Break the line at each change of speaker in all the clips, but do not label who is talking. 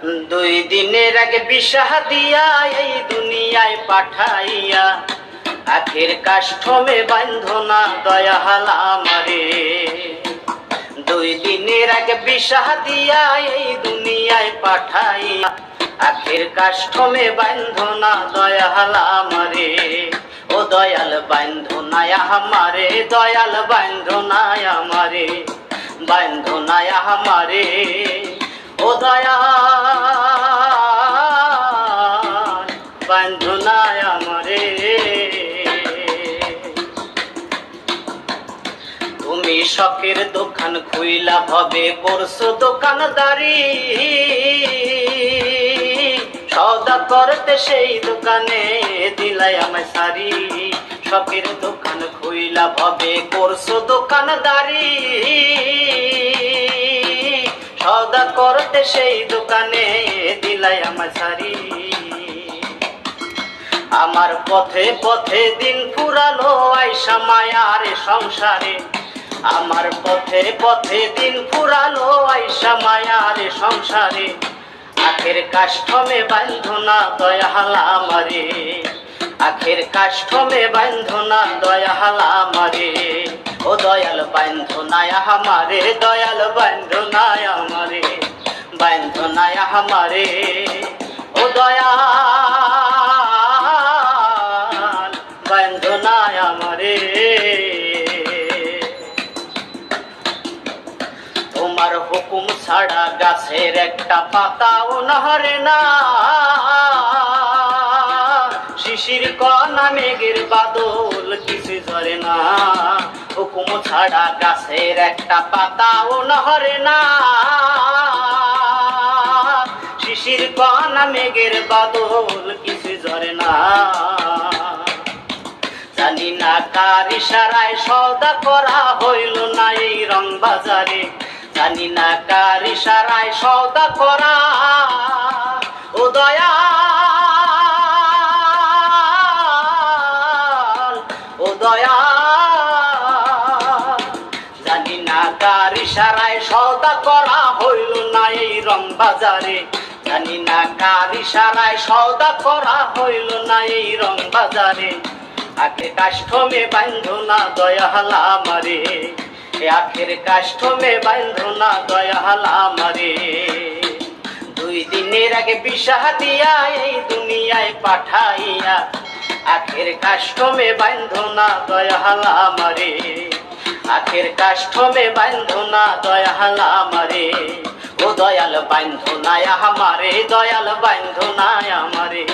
দুই দিনের আগে বিশাহ দিয়া এই দুনিয়ায় পাঠাইয়া আখের কাষ্ঠমে বান্ধনা দয়াল আমারে। দুই দিনের আগে বিশাহ দিয়া এই দুনিয়ায় পাঠাইয়া আখের কাষ্ঠমে বান্ধনা দয়াল আমারে। ও দয়াল বান্ধনায় আমারে, দয়াল বান্ধনায় আমারে, বান্ধনায় আমারে। ও দয়াল বান্ধনায় আমারে। তুমি শখের দোকান খুইলা ভবে করছো দোকানদারি, সওদা করতে সেই দোকানে দিলাই আমায় সারি। শখের দোকান খুইলা ভবে করছো দোকানদারি, সওদা করতে সেই দোকানে দিলাই আমায় সারি। আমার পথে পথে দিন ফুরালো আইসা মায়ার সংসারে, আমার পথে পথে দিন ফুরালো আইসা মায়ার সংসারে। আখের কাষ্ঠমে বান্ধনা দয়াল আমারে, আখের কাষ্ঠমে বান্ধনা দয়াল আমারে। ও দয়াল বান্ধনায় আমারে, দয়াল বান্ধনায় আমারে, বান্ধনায় আমারে। ও দয়াল বান্ধনায় আমারে। তোমার হুকুম ছাড়া গাছের একটা পাতাও নড়ে না, শিশির কণা মেঘের বাদল কিছু ঝরে না। হুকুম ছাড়া গাছের একটা পাতাও নড়ে না, শিশির কণা মেঘের বাদল কিছু ঝরে না। জানি না কার ইশারায় সওদা করা হইল না এই রং বাজারে, জানি না কার ইশারায় সওদা করা। ও দয়াল, ও দয়াল, জানি না কার ইশারায় সওদা করা হইল না এই রং বাজারে, জানি না কার ইশারায় সওদা করা হইল না এই রং বাজারে। আখের কাষ্ঠমে বান্ধনা দয়াল আমারে, আখের কাষ্ঠমে বান্ধনা দয়াল আমারে। দুই দিনের আগে বিশাহ দিয়া এই দুনিয়ায় পাঠাইয়া আখের কাষ্ঠমে বান্ধনা দয়াল আমারে, আখের কাষ্ঠমে বান্ধনা দয়াল আমারে। ও দয়াল বান্ধনায় আমারে, দয়াল বান্ধনায় আমারে,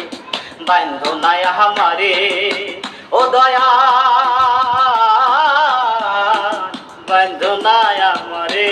বান্ধনায় আমারে। ও দয়াল বান্ধনায় আমারে।